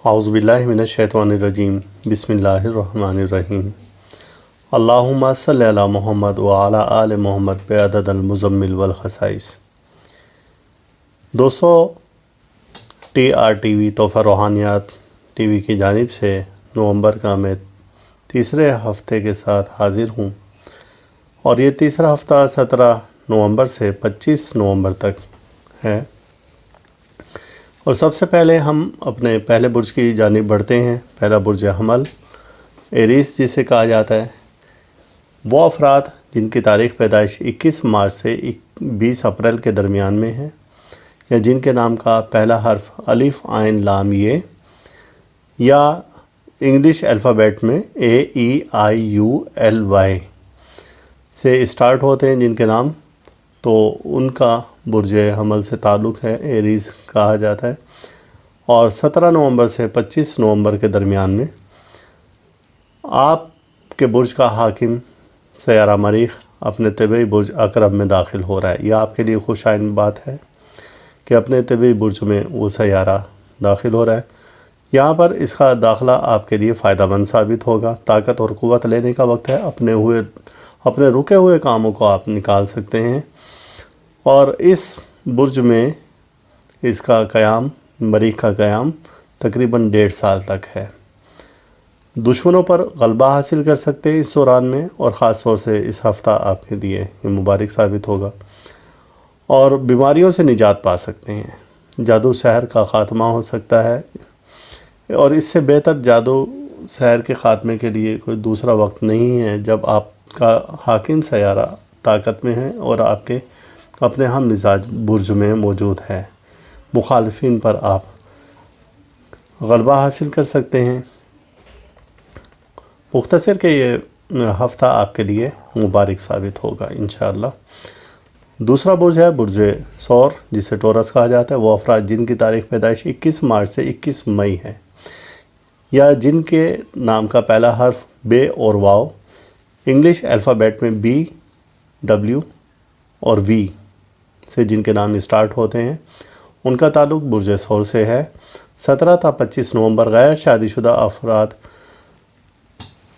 اعوذ باللہ من الشیطان الرجیم بسم اللہ الرحمن الرحیم اللہم صلی علی محمد وعلی آل محمد بعدد المزمل والخصائص۔ دوستو، TRTV تحفہ روحانیات ٹی وی کی جانب سے نومبر کا میں تیسرے ہفتے کے ساتھ حاضر ہوں، اور یہ تیسرا ہفتہ 17 نومبر سے 25 نومبر تک ہے۔ اور سب سے پہلے ہم اپنے پہلے برج کی جانب بڑھتے ہیں۔ پہلا برج حمل، ایریز جسے کہا جاتا ہے۔ وہ افراد جن کی تاریخ پیدائش 21 مارچ سے 20 اپریل کے درمیان میں ہے، یا جن کے نام کا پہلا حرف الف عین لام یہ یا انگلش الفابیٹ میں AEIULY سے اسٹارٹ ہوتے ہیں جن کے نام، تو ان کا برج حمل سے تعلق ہے، ایریز کہا جاتا ہے۔ اور 17 نومبر سے 25 نومبر کے درمیان میں آپ کے برج کا حاکم سیارہ مریخ اپنے طبعی برج عقرب میں داخل ہو رہا ہے۔ یہ آپ کے لیے خوش آئند بات ہے کہ اپنے طبعی برج میں وہ سیارہ داخل ہو رہا ہے۔ یہاں پر اس کا داخلہ آپ کے لیے فائدہ مند ثابت ہوگا۔ طاقت اور قوت لینے کا وقت ہے۔ اپنے رکے ہوئے کاموں کو آپ نکال سکتے ہیں۔ اور اس برج میں اس کا قیام، مریخ کا قیام تقریباً 1.5 سال تک ہے۔ دشمنوں پر غلبہ حاصل کر سکتے ہیں اس دوران میں، اور خاص طور سے اس ہفتہ آپ کے لیے یہ مبارک ثابت ہوگا، اور بیماریوں سے نجات پا سکتے ہیں۔ جادو سحر کا خاتمہ ہو سکتا ہے، اور اس سے بہتر جادو سحر کے خاتمے کے لیے کوئی دوسرا وقت نہیں ہے جب آپ کا حاکم سیارہ طاقت میں ہے اور آپ کے اپنے ہم مزاج برج میں موجود ہے۔ مخالفین پر آپ غلبہ حاصل کر سکتے ہیں۔ مختصر کہ یہ ہفتہ آپ کے لیے مبارک ثابت ہوگا انشاءاللہ۔ دوسرا برج ہے برج ثور، جسے ٹورس کہا جاتا ہے۔ وہ افراد جن کی تاریخ پیدائش 21 مارچ سے 21 مئی ہے، یا جن کے نام کا پہلا حرف بے اور واو انگلش الفابیٹ میں B W اور V سے جن کے نام اسٹارٹ ہوتے ہیں، ان کا تعلق برج ثور سے ہے۔ 17 تا 25 نومبر غیر شادی شدہ افراد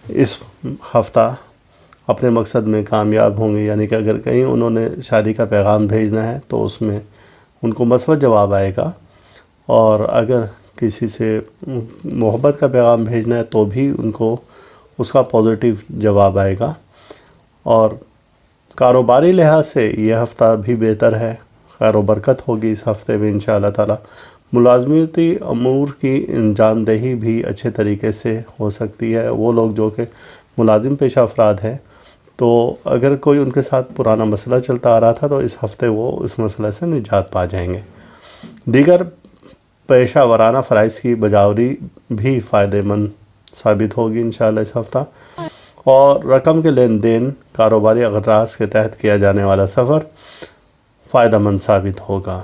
اس ہفتہ اپنے مقصد میں کامیاب ہوں گے، یعنی کہ اگر کہیں انہوں نے شادی کا پیغام بھیجنا ہے تو اس میں ان کو مثبت جواب آئے گا، اور اگر کسی سے محبت کا پیغام بھیجنا ہے تو بھی ان کو اس کا پازیٹیو جواب آئے گا۔ اور کاروباری لحاظ سے یہ ہفتہ بھی بہتر ہے، خیر و برکت ہوگی اس ہفتے میں انشاءاللہ تعالی۔ ملازمتی امور کی انجام دہی بھی اچھے طریقے سے ہو سکتی ہے۔ وہ لوگ جو کہ ملازم پیشہ افراد ہیں، تو اگر کوئی ان کے ساتھ پرانا مسئلہ چلتا آ رہا تھا تو اس ہفتے وہ اس مسئلے سے نجات پا جائیں گے۔ دیگر پیشہ ورانہ فرائض کی بجاوری بھی فائدہ مند ثابت ہوگی انشاءاللہ اس ہفتہ۔ اور رقم کے لین دین، کاروباری اغراض کے تحت کیا جانے والا سفر فائدہ مند ثابت ہوگا۔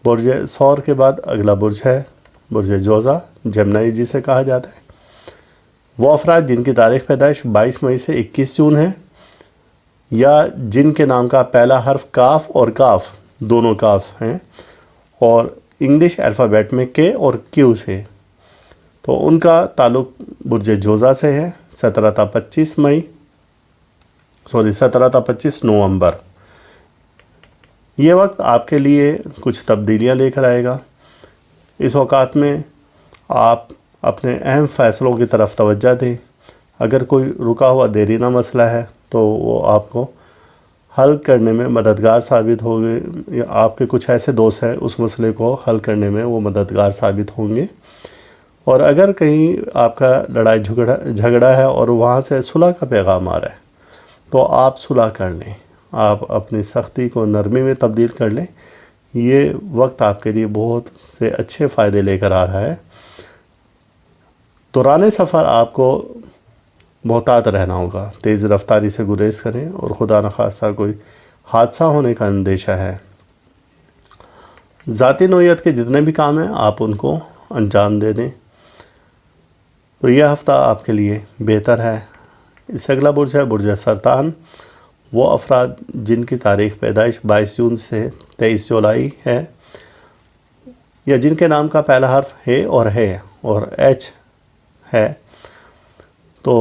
برج ثور کے بعد اگلا برج ہے برج جوزا، جمنائی جسے کہا جاتا ہے۔ وہ افراد جن کی تاریخ پیدائش 22 مئی سے 21 جون ہے، یا جن کے نام کا پہلا حرف کاف اور کاف دونوں کاف ہیں، اور انگلش الفابیٹ میں K اور Q سے، تو ان کا تعلق برج جوزا سے ہے۔ 17 تا 25 نومبر یہ وقت آپ کے لیے کچھ تبدیلیاں لے کر آئے گا۔ اس اوقات میں آپ اپنے اہم فیصلوں کی طرف توجہ دیں۔ اگر کوئی رکا ہوا دیرینہ مسئلہ ہے تو وہ آپ کو حل کرنے میں مددگار ثابت ہوگے، یا آپ کے کچھ ایسے دوست ہیں اس مسئلے کو حل کرنے میں وہ مددگار ثابت ہوں گے۔ اور اگر کہیں آپ کا لڑائی جھگڑا ہے اور وہاں سے صلح کا پیغام آ رہا ہے تو آپ صلح کر لیں، آپ اپنی سختی کو نرمی میں تبدیل کر لیں۔ یہ وقت آپ کے لیے بہت سے اچھے فائدے لے کر آ رہا ہے۔ دوران سفر آپ کو محتاط رہنا ہوگا، تیز رفتاری سے گریز کریں، اور خدا نخواستہ کوئی حادثہ ہونے کا اندیشہ ہے۔ ذاتی نوعیت کے جتنے بھی کام ہیں آپ ان کو انجام دے دیں، تو یہ ہفتہ آپ کے لیے بہتر ہے۔ اس سے اگلا برج ہے برج سرطان۔ وہ افراد جن کی تاریخ پیدائش 22 جون سے 23 جولائی ہے، یا جن کے نام کا پہلا حرف ہے اور ایچ ہے تو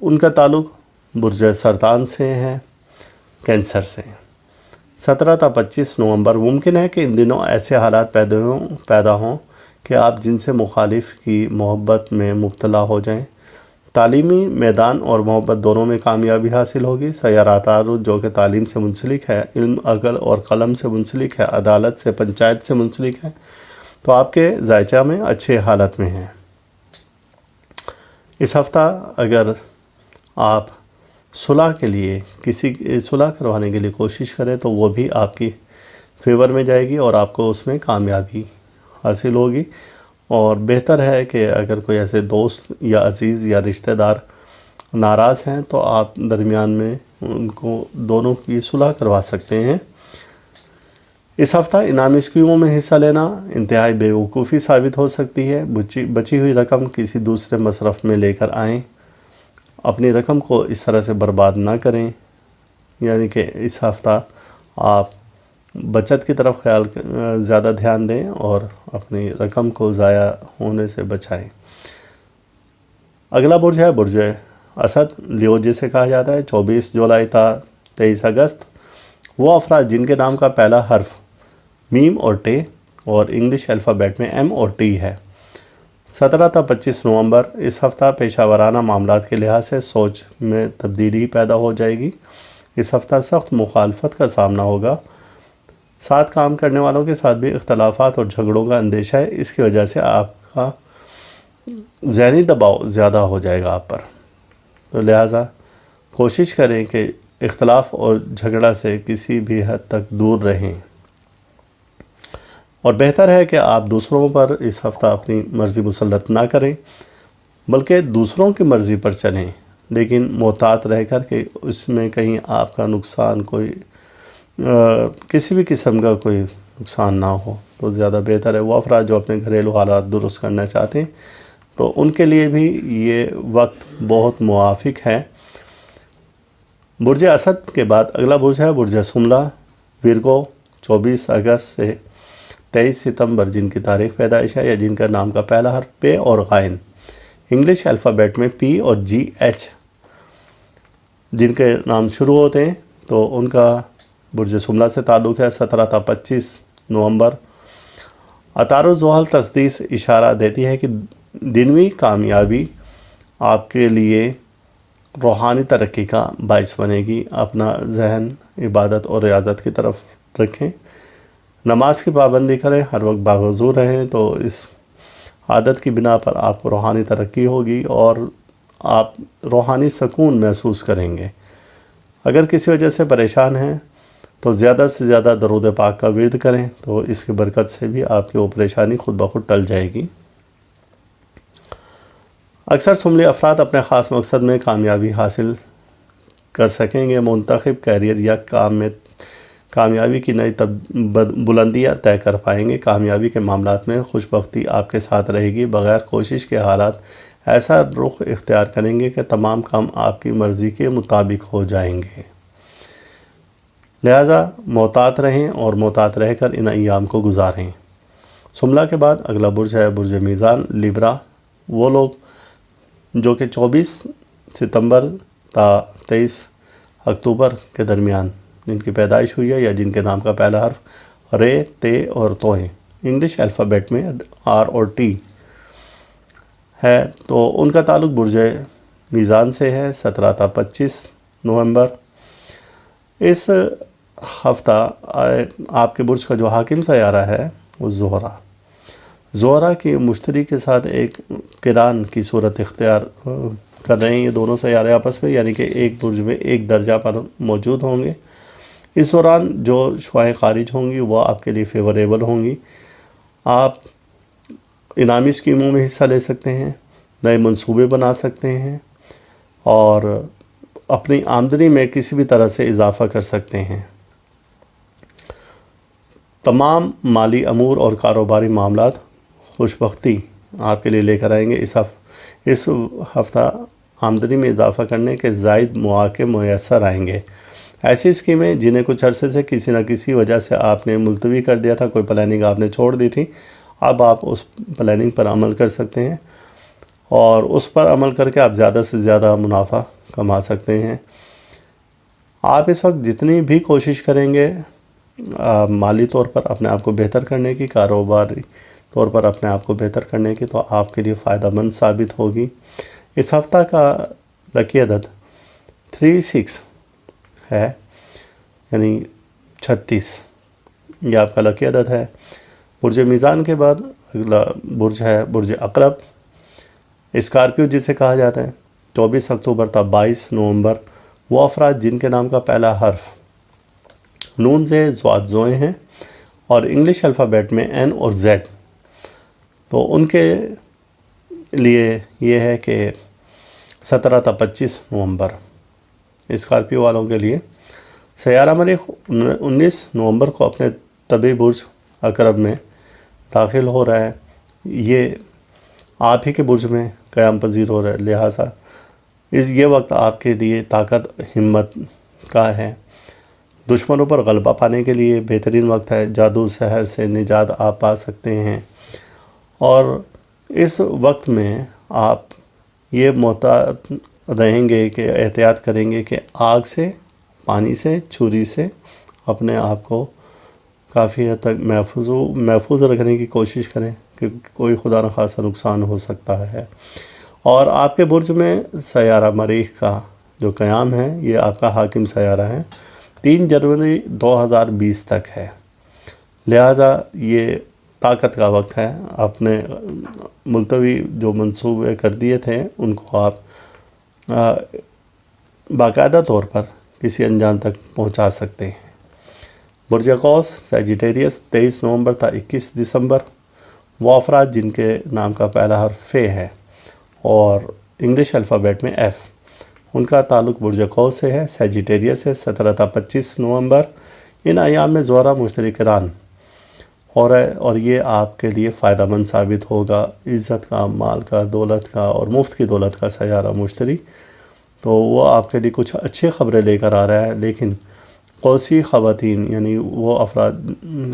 ان کا تعلق برج سرطان سے ہے، کینسر سے۔ 17 تا 25 نومبر ممکن ہے کہ ان دنوں ایسے حالات پیدا ہوں کہ آپ جن سے مخالف کی محبت میں مبتلا ہو جائیں۔ تعلیمی میدان اور محبت دونوں میں کامیابی حاصل ہوگی۔ سیارہ عطارد جو کہ تعلیم سے منسلک ہے، علم، عقل اور قلم سے منسلک ہے، عدالت سے، پنچایت سے منسلک ہے، تو آپ کے ذائچہ میں اچھے حالت میں ہیں۔ اس ہفتہ اگر آپ صلح کے لیے صلح کروانے کے لیے کوشش کریں تو وہ بھی آپ کی فیور میں جائے گی اور آپ کو اس میں کامیابی حاصل ہوگی۔ اور بہتر ہے کہ اگر کوئی ایسے دوست یا عزیز یا رشتہ دار ناراض ہیں تو آپ درمیان میں ان کو دونوں کی صلح کروا سکتے ہیں۔ اس ہفتہ انعامی اسکیموں میں حصہ لینا انتہائی بیوقوفی ثابت ہو سکتی ہے۔ بچی ہوئی رقم کسی دوسرے مصرف میں لے کر آئیں، اپنی رقم کو اس طرح سے برباد نہ کریں، یعنی کہ اس ہفتہ آپ بچت کی طرف زیادہ دھیان دیں اور اپنی رقم کو ضائع ہونے سے بچائیں۔ اگلا برج ہے برج اسد، لیو جسے کہا جاتا ہے۔ 24 جولائی تا 23 اگست وہ افراد جن کے نام کا پہلا حرف میم اور ٹے اور انگلش الفابیٹ میں ایم اور ٹی ہے۔ 17 تا 25 نومبر اس ہفتہ پیشہ ورانہ معاملات کے لحاظ سے سوچ میں تبدیلی پیدا ہو جائے گی۔ اس ہفتہ سخت مخالفت کا سامنا ہوگا۔ ساتھ کام کرنے والوں کے ساتھ بھی اختلافات اور جھگڑوں کا اندیشہ ہے، اس کی وجہ سے آپ کا ذہنی دباؤ زیادہ ہو جائے گا آپ پر، تو لہٰذا کوشش کریں کہ اختلاف اور جھگڑا سے کسی بھی حد تک دور رہیں۔ اور بہتر ہے کہ آپ دوسروں پر اس ہفتہ اپنی مرضی مسلط نہ کریں بلکہ دوسروں کی مرضی پر چلیں، لیکن محتاط رہ کر کہ اس میں کہیں آپ کا نقصان کسی بھی قسم کا کوئی نقصان نہ ہو تو زیادہ بہتر ہے۔ وہ افراد جو اپنے گھریلو حالات درست کرنا چاہتے ہیں تو ان کے لیے بھی یہ وقت بہت موافق ہے۔ برج اسد کے بعد اگلا برج ہے برج سملہ، ویرگو، 24 اگست سے 23 ستمبر جن کی تاریخ پیدائش ہے یا جن کا نام کا پہلا حرف پے اور غائن انگلش الفابیٹ میں پی اور جی ایچ جن کے نام شروع ہوتے ہیں تو ان کا برج سملہ سے تعلق ہے۔ 17 تا 25 نومبر عطارد زحل تصدیق اشارہ دیتی ہے کہ دنوی کامیابی آپ کے لیے روحانی ترقی کا باعث بنے گی۔ اپنا ذہن عبادت اور ریاضت کی طرف رکھیں، نماز کی پابندی کریں، ہر وقت باوضو رہیں، تو اس عادت کی بنا پر آپ کو روحانی ترقی ہوگی اور آپ روحانی سکون محسوس کریں گے۔ اگر کسی وجہ سے پریشان ہیں تو زیادہ سے زیادہ درود پاک کا ورد کریں تو اس کی برکت سے بھی آپ کی وہ پریشانی خود بخود ٹل جائے گی۔ اکثر سملی افراد اپنے خاص مقصد میں کامیابی حاصل کر سکیں گے۔ منتخب کیریئر یا کام میں کامیابی کی نئی بلندیاں طے کر پائیں گے۔ کامیابی کے معاملات میں خوش بختی آپ کے ساتھ رہے گی۔ بغیر کوشش کے حالات ایسا رخ اختیار کریں گے کہ تمام کام آپ کی مرضی کے مطابق ہو جائیں گے۔ لہٰذا محتاط رہیں اور محتاط رہ کر ان ایام کو گزاریں۔ سملہ کے بعد اگلا برج ہے برج میزان، لیبرا، وہ لوگ جو کہ 24 ستمبر تا 23 اکتوبر کے درمیان جن کی پیدائش ہوئی ہے یا جن کے نام کا پہلا حرف رے، تے اور تو ہیں انگلش الفابیٹ میں آر اور ٹی ہے تو ان کا تعلق برج میزان سے ہے۔ 17 تا 25 نومبر اس ہفتہ آپ کے برج کا جو حاکم سیارہ ہے وہ زہرہ کی مشتری کے ساتھ ایک قران کی صورت اختیار کر رہے ہیں یہ دونوں سیارے آپس میں، یعنی کہ ایک برج میں ایک درجہ پر موجود ہوں گے۔ اس دوران جو شعاعیں خارج ہوں گی وہ آپ کے لیے فیوریبل ہوں گی۔ آپ انعامی اسکیموں میں حصہ لے سکتے ہیں، نئے منصوبے بنا سکتے ہیں اور اپنی آمدنی میں کسی بھی طرح سے اضافہ کر سکتے ہیں۔ تمام مالی امور اور کاروباری معاملات خوش بختی آپ کے لیے لے کر آئیں گے۔ اس ہفتہ آمدنی میں اضافہ کرنے کے زائد مواقع میسر آئیں گے۔ ایسی اسکیمیں جنہیں کچھ عرصے سے کسی نہ کسی وجہ سے آپ نے ملتوی کر دیا تھا، کوئی پلاننگ آپ نے چھوڑ دی تھی، اب آپ اس پلاننگ پر عمل کر سکتے ہیں اور اس پر عمل کر کے آپ زیادہ سے زیادہ منافع کما سکتے ہیں۔ آپ اس وقت جتنی بھی کوشش کریں گے مالی طور پر اپنے آپ کو بہتر کرنے کی، کاروباری طور پر اپنے آپ کو بہتر کرنے کی، تو آپ کے لیے فائدہ مند ثابت ہوگی۔ اس ہفتہ کا لکی عدد 36 ہے، یعنی 36 یہ آپ کا لکی عدد ہے۔ برج میزان کے بعد اگلا برج ہے برج عقرب، اسکارپیو جسے کہا جاتا ہے۔ 24 اکتوبر تا 22 نومبر وہ افراد جن کے نام کا پہلا حرف نون سے زواد زوئے ہیں اور انگلش الفابیٹ میں این اور زیڈ، تو ان کے لیے یہ ہے کہ 17 تا 25 نومبر اسکارپیو والوں کے لیے سیارہ مریخ 19 نومبر کو اپنے طبی برج عقرب میں داخل ہو رہا ہے۔ یہ آپ ہی کے برج میں قیام پذیر ہو رہا ہے، لہٰذا یہ وقت آپ کے لیے طاقت ہمت کا ہے۔ دشمنوں پر غلبہ پانے کے لیے بہترین وقت ہے۔ جادو سحر سے نجات آپ پا سکتے ہیں، اور اس وقت میں آپ یہ محتاط رہیں گے کہ احتیاط کریں گے کہ آگ سے، پانی سے، چھری سے اپنے آپ کو کافی حد تک محفوظ رکھنے کی کوشش کریں کہ کوئی خدا نخواستہ نقصان ہو سکتا ہے۔ اور آپ کے برج میں سیارہ مریخ کا جو قیام ہے یہ آپ کا حاکم سیارہ ہے، 3 جنوری 2020 تک ہے، لہٰذا یہ طاقت کا وقت ہے۔ اپنے ملتوی جو منصوبے کر دیے تھے ان کو آپ باقاعدہ طور پر کسی انجام تک پہنچا سکتے ہیں۔ برج قوس سیجیٹیریس 23 نومبر تا 21 دسمبر وہ افراد جن کے نام کا پہلا حرف فے ہے اور انگلش الفابیٹ میں ایف، ان کا تعلق برج قوس سے ہے، سیجیٹیریس ہے۔ 17 تا 25 نومبر ان ایام میں زہرہ مشتری کران ہو رہا ہے اور یہ آپ کے لیے فائدہ مند ثابت ہوگا۔ عزت کا، مال کا، دولت کا اور مفت کی دولت کا سیارہ مشتری، تو وہ آپ کے لیے کچھ اچھی خبریں لے کر آ رہا ہے، لیکن قوسی خواتین یعنی وہ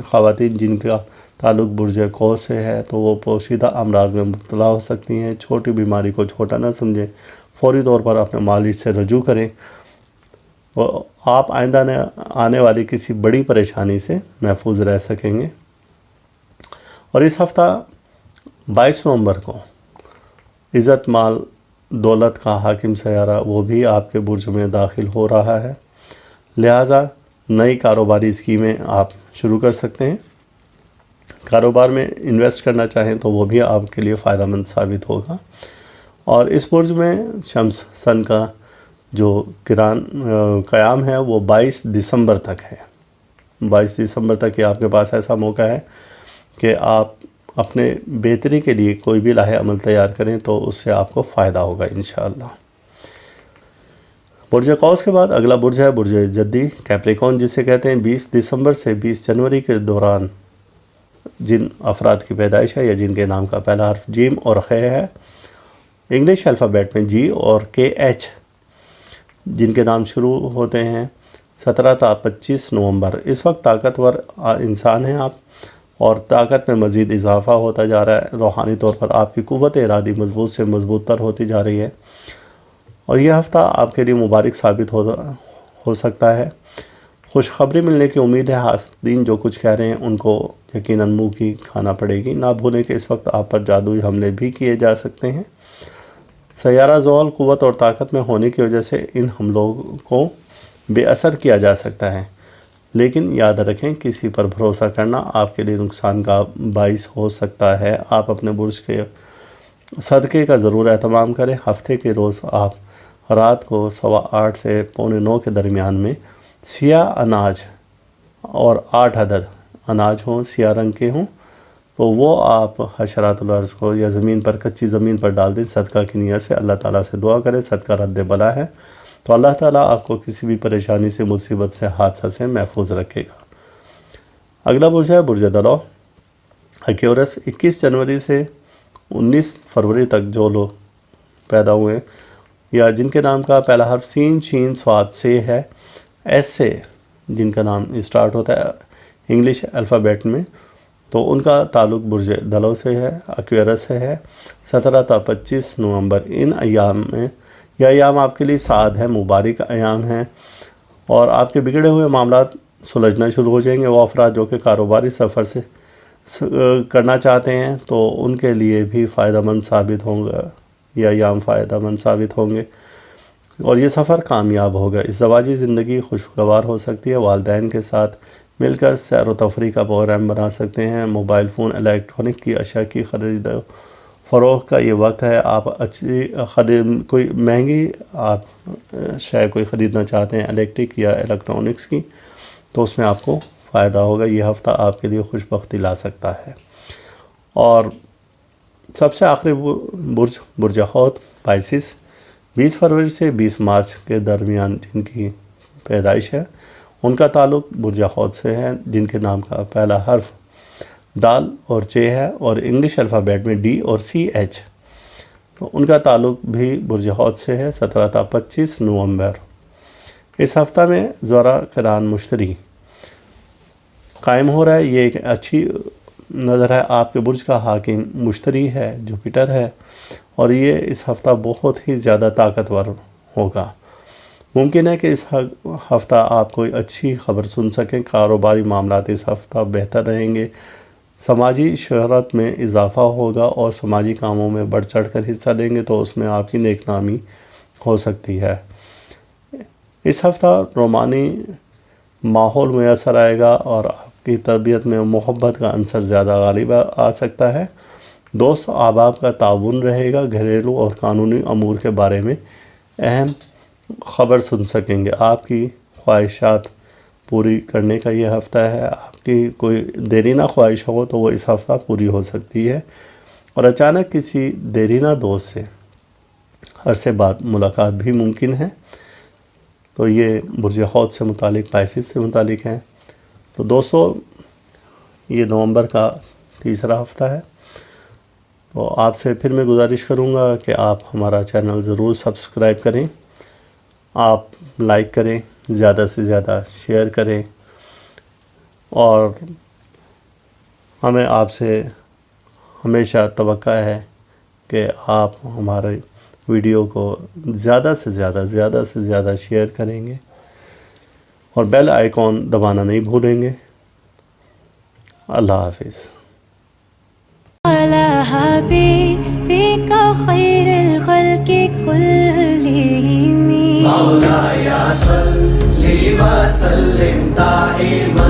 خواتین جن کا تعلق برج قوس سے ہے تو وہ پوشیدہ امراض میں مبتلا ہو سکتی ہیں۔ چھوٹی بیماری کو چھوٹا نہ سمجھیں، فوری طور پر اپنے مالک سے رجوع کریں، آپ آئندہ آنے والی کسی بڑی پریشانی سے محفوظ رہ سکیں گے۔ اور اس ہفتہ 22 نومبر کو عزت، مال، دولت کا حاکم سیارہ وہ بھی آپ کے برج میں داخل ہو رہا ہے، لہٰذا نئی کاروباری اسکیمیں آپ شروع کر سکتے ہیں۔ کاروبار میں انویسٹ کرنا چاہیں تو وہ بھی آپ کے لیے فائدہ مند ثابت ہوگا۔ اور اس برج میں شمس سن کا جو قیام ہے وہ 22 دسمبر تک ہے۔ 22 دسمبر تک یہ آپ کے پاس ایسا موقع ہے کہ آپ اپنے بہتری کے لیے کوئی بھی لاہ عمل تیار کریں تو اس سے آپ کو فائدہ ہوگا انشاءاللہ۔ برج قوس کے بعد اگلا برج ہے برج جدی کیپریکون جسے کہتے ہیں۔ 20 دسمبر سے 20 جنوری کے دوران جن افراد کی پیدائش ہے یا جن کے نام کا پہلا حرف جیم اور خے ہے، انگلش الفابیٹ میں جی اور کے ایچ جن کے نام شروع ہوتے ہیں، 17 تا 25 نومبر اس وقت طاقتور انسان ہیں آپ، اور طاقت میں مزید اضافہ ہوتا جا رہا ہے۔ روحانی طور پر آپ کی قوت ارادی مضبوط سے مضبوط تر ہوتی جا رہی ہے، اور یہ ہفتہ آپ کے لیے مبارک ثابت ہو سکتا ہے۔ خوشخبری ملنے کی امید ہے۔ حاسدین جو کچھ کہہ رہے ہیں ان کو یقیناً منہ کی کھانا پڑے گی۔ نہ بھولیں کہ اس وقت آپ پر جادوئی حملے بھی کیے جا سکتے ہیں۔ سیارہ زحل قوت اور طاقت میں ہونے کی وجہ سے ان حملوں کو بے اثر کیا جا سکتا ہے، لیکن یاد رکھیں کسی پر بھروسہ کرنا آپ کے لیے نقصان کا باعث ہو سکتا ہے۔ آپ اپنے برج کے صدقے کا ضرور اہتمام کریں۔ ہفتے کے روز آپ رات کو 8:15 سے 9:15 کے درمیان میں سیاہ اناج اور 8 عدد اناج ہوں، سیاہ رنگ کے ہوں، تو وہ آپ حشرات الارض کو یا زمین پر، کچی زمین پر ڈال دیں صدقہ کی نیت سے۔ اللہ تعالیٰ سے دعا کریں، صدقہ رد بلا ہے، تو اللہ تعالیٰ آپ کو کسی بھی پریشانی سے، مصیبت سے، حادثہ سے محفوظ رکھے گا۔ اگلا برج ہے برج دلو ایکیورس۔ 21 جنوری سے 19 فروری تک جو لوگ پیدا ہوئے یا جن کے نام کا پہلا حرف سین، شین، صاد سے ہے، ایس سے جن کا نام اسٹارٹ ہوتا ہے انگلش الفابیٹ میں، تو ان کا تعلق برج دلو سے ہے، ایکویرس سے ہے، 17 تا 25 نومبر۔ ان ایام میں یہ ایام آپ کے لیے سعد ہے، مبارک ایام ہیں، اور آپ کے بگڑے ہوئے معاملات سلجھنا شروع ہو جائیں گے۔ وہ افراد جو کہ کاروباری سفر سے کرنا چاہتے ہیں تو ان کے لیے بھی فائدہ مند ثابت ہوں گا، یہ ایام فائدہ مند ثابت ہوں گے اور یہ سفر کامیاب ہوگا۔ ازدواجی زندگی خوشگوار ہو سکتی ہے، والدین کے ساتھ مل کر سیر و تفریح کا پروگرام بنا سکتے ہیں۔ موبائل فون، الیکٹرانک کی اشیاء کی خرید و فروخت کا یہ وقت ہے۔ آپ کوئی مہنگی آپ شے کوئی خریدنا چاہتے ہیں الیکٹرک یا الیکٹرانکس کی، تو اس میں آپ کو فائدہ ہوگا۔ یہ ہفتہ آپ کے لیے خوش بختی لا سکتا ہے۔ اور سب سے آخری برج حوت پائسس، 20 فروری سے 20 مارچ کے درمیان جن کی پیدائش ہے ان کا تعلق برج حوت سے ہے، جن کے نام کا پہلا حرف دال اور چے ہے اور انگلش الفابیٹ میں ڈی اور سی ایچ، تو ان کا تعلق بھی برج حوت سے ہے، 17 تا 25 نومبر۔ اس ہفتہ میں زورا قران مشتری قائم ہو رہا ہے، یہ ایک اچھی نظر ہے۔ آپ کے برج کا حاکم مشتری ہے، جوپیٹر ہے، اور یہ اس ہفتہ بہت ہی زیادہ طاقتور ہوگا۔ ممکن ہے کہ اس ہفتہ آپ کوئی اچھی خبر سن سکیں۔ کاروباری معاملات اس ہفتہ بہتر رہیں گے، سماجی شہرت میں اضافہ ہوگا اور سماجی کاموں میں بڑھ چڑھ کر حصہ لیں گے تو اس میں آپ کی نیک نامی ہو سکتی ہے۔ اس ہفتہ رومانی ماحول میسر آئے گا اور آپ کی تربیت میں محبت کا عنصر زیادہ غالب آ سکتا ہے۔ دوست احباب کا تعاون رہے گا، گھریلو اور قانونی امور کے بارے میں اہم خبر سن سکیں گے۔ آپ کی خواہشات پوری کرنے کا یہ ہفتہ ہے۔ آپ کی کوئی دیرینہ خواہش ہو تو وہ اس ہفتہ پوری ہو سکتی ہے، اور اچانک کسی دیرینہ دوست سے عرصے بعد ملاقات بھی ممکن ہے۔ تو یہ برج حوت سے متعلق، پائسس سے متعلق ہے۔ تو دوستو، یہ نومبر کا تیسرا ہفتہ ہے، تو آپ سے پھر میں گزارش کروں گا کہ آپ ہمارا چینل ضرور سبسکرائب کریں، آپ لائک کریں، زیادہ سے زیادہ شیئر کریں، اور ہمیں آپ سے ہمیشہ توقع ہے کہ آپ ہمارے ویڈیو کو زیادہ سے زیادہ شیئر کریں گے اور بیل آئیکن دبانا نہیں بھولیں گے۔ اللہ حافظ۔ على حبيبك خير الخلق كلهم مولاي صل وسلم دائما